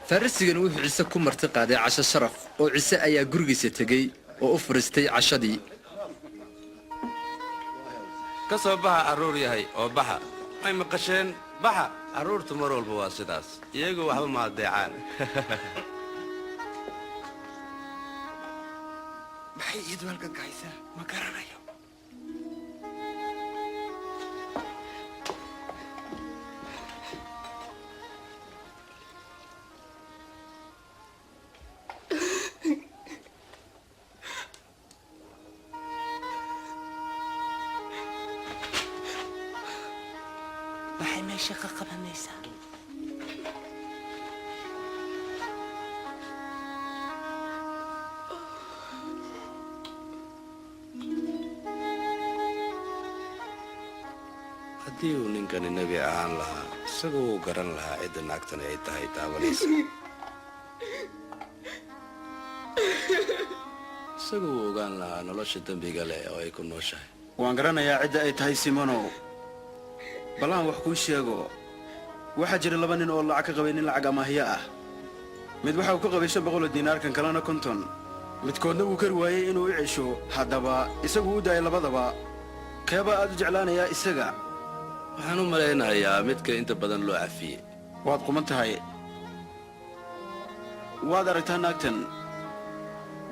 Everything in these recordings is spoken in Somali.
farisigan wuxuu ciise ku marti qaaday casho sharaf oo ciise ayaa gurigiisa tegey oo u furistay cashadii ka soo baxa carruur yahay oo baxa ay maqasheen baxa carruurtu mar walba waa sidaas iyagu waxba ma adeecaan maxay iidu halkan kaysaa ma garanayo maxay meesha ka qabanaysaa haddii uu ninkani nebi ahaan lahaa isagoo uu garan lahaa cidda naagtani ay tahay taabanaysa isagoo uu ogaan lahaa nolosha dembiga leh oo ay ku nooshahay waan garanayaa cidda ay tahay simonow ballaan wax kuu sheego waxaa jira 2 nin oo lacag ka qabay nin lacag amaahiya ah mid waxa uu ka qabay 500 diinaar kan kalena 50 midkoodna wuu kari waayey inuu u cesho haddaba isagu u daayay labadaba keebaa aad u jeclaanayaa isaga waxaan u malaynayaa midka inta badan loo cafiyey waad quman tahay waad aragtaa naagtan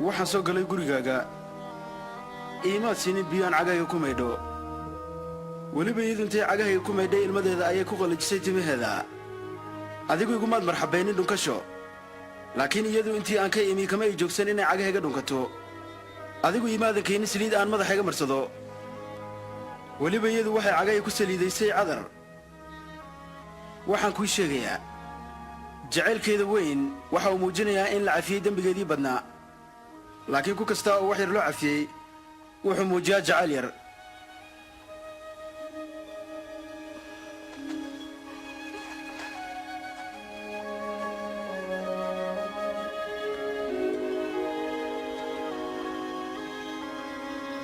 waxaan soo galay gurigaaga iimaad siinin biyo aan cagahayga ku maydho weliba iyadu intay cagahayga ku maydhay ilmadeeda ayay ku qallijisay timaheeda adigu igumaad marxabaynin dhunkasho laakiin iyadu intii aan ka imi kama ay joogsan inay cagahayga dhunkato adigu imaadan keenin saliid aan madaxayga marsado weliba iyadu waxay cagahayga ku saliidaysay cadar waxaan kuu sheegayaa jacaylkeeda weyn waxa uu muujinayaa in la cafiyey dembigeedii badnaa laakiin ku kasta oo wax yar loo cafiyey wuxuu muujiyaa jacayl yar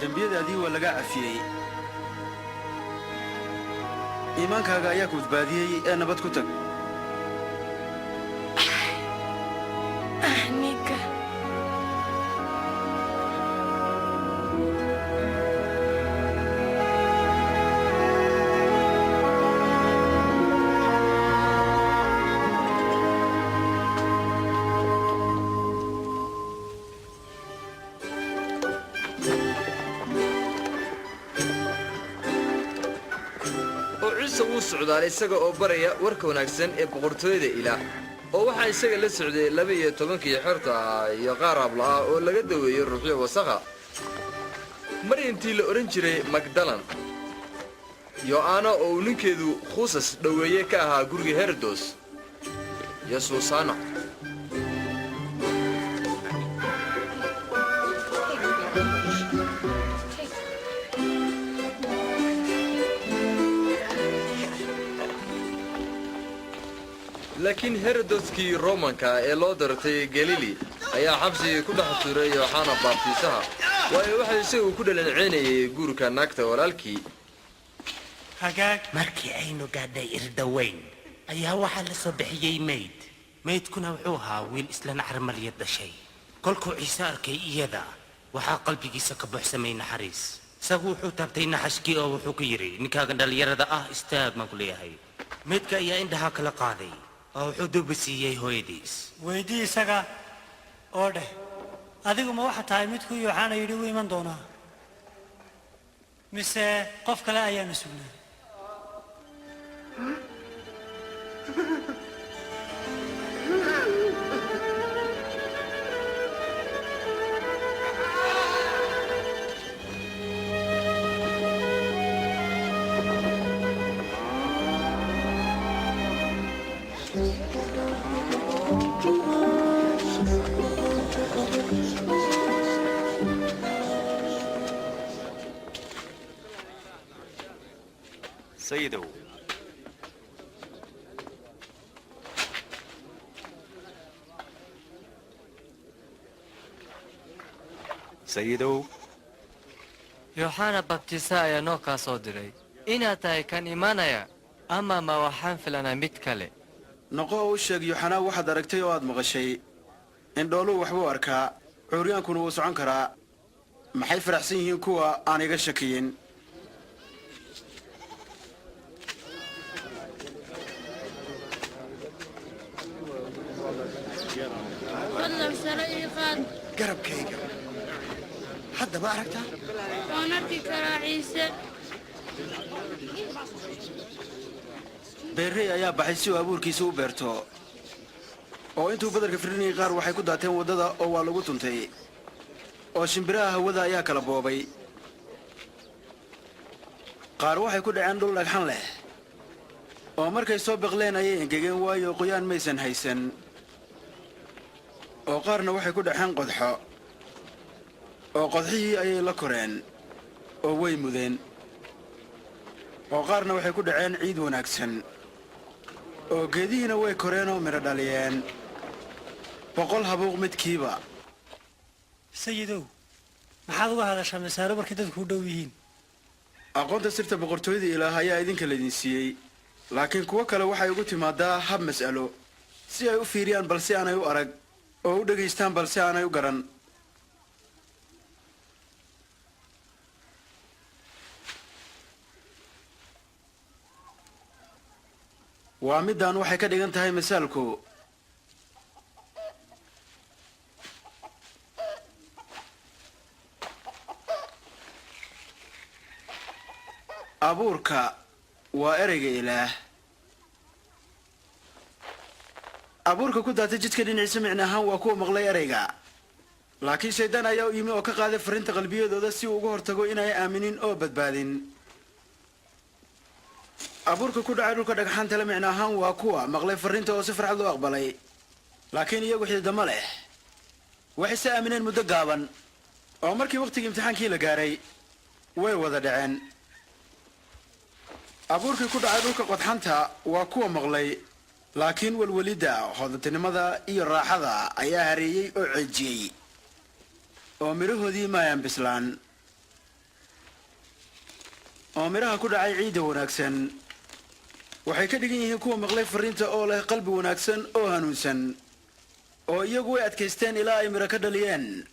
dembiyadaadii waa laga cafiyey iimaankaaga ayaa ku badbaadiyey ee nabad ku tag aniga wuu socdaalay isaga oo baraya warka wanaagsan ee boqortooyada ilaah oo waxaa isaga la socday 12 xorta ah iyo qaar habla ah oo laga daweeyey ruuxyo wasakha maryamtii la oran jiray magdalan yo'aana oo ninkeedu khusas dhaweeye ka ahaa guriga herodos iyo suusaana laakiin herodoskii romanka ee loo dartay galili ayaa xabsigii ku dhex tuuray yooxana baabtiisaha waayo waxa isagu ku dhalanceynayay guurka naagta walaalkii markii aynu gaadhay irdaweyn ayaa waxaa la soo bixiyey maydkuna wuxuu ahaa wiil isla naxarmaliyad dhashay kolkuu ciise arkay iyada waxaa qalbigiisa ka buuxsamay naxariis isagu wuxuu taabtay naxashkii oo wuxuu ku yidhi ninkaagan dhallinyarada ah istaag baan ku leeyahay maydka ayaa indhaha kala qaaday oo wuxuu duuba siiyey hooyadiis weydii isaga oo dheh adigu ma waxa tahay midkuu yooxana yidhi wuu iman doonaa mise qof kale ayaanu sugnaa سيدو سيدو يوحنا بابتيسا يا نوكا صدري إنا تاي كان إيمانيا أما ما وحان فلنا متكالي noqo oo u sheeg yuxanaa waxaad aragtay oo aad maqashay indhooluhu waxbuu arkaa cuuryaankuna wuu socon karaa maxay faraxsan yihiin kuwa aan iga shakiyin fadlan sare ii qaad garabkayga hadda ma aragtaa waan arki karaa ciise beerrey ayaa baxay si uu abuurkiisa u beerto oo intuu badarka firinayay qaar waxay ku daateen waddada oo waa lagu tuntay oo shimbiraha hawada ayaa kala boobay qaar waxay ku dhaceen dhul dhagxan leh oo markay soo beqleen ayay engegeen waayo qoyaan maysan haysan oo qaarna waxay ku dhaceen qodxo oo qodxihii ayay la koreen oo way mudeen oo qaarna waxay ku dhaceen ciid wanaagsan oo geedihiina way koreen oo midho dhaliyeen 100 habuuq midkiiba sayidow maxaad uga hadashaa masaaro markay dadku u dhow yihiin aqoonta sirta boqortooyada ilaah ayaa idinka laydin siiyey laakiin kuwo kale waxay ugu timaadaa hab mas'alo si ay u fiiriyaan balse aanay u arag oo u dhegaystaan balse aanay u garan waa midaan waxay ka dhigan tahay masaalku abuurka waa ereyga ilaah abuurka ku daatay jidka dhinaciisa micno ahaan waa kuwa maqlay ereyga laakiin shaydaan ayaa u yimi oo ka qaaday farrinta qalbiyadooda si uu uga hortago inay aaminin oo badbaadin abuurka ku dhacay dhulka dhagxaantale micno ahaan waa kuwa maqlay farrinta oo si farxad loo aqbalay laakiin iyagu xididama leh waxayse aamineen muddo gaaban oo markii wakhtigii imtixaankii la gaaray way wada dhaceen abuurkii ku dhacay dhulka qodxanta waa kuwa maqlay laakiin welwelidda hodantinimada iyo raaxada ayaa hareeyey oo ceejiyey oo midhahoodii maayaan bislaan oo midhaha ku dhacay ciidda wanaagsan waxay ka dhigan yihiin kuwa maqlay farriinta oo leh qalbi wanaagsan oo hanuunsan oo iyagu way adkaysteen ilaa ay midho ka dhaliyeen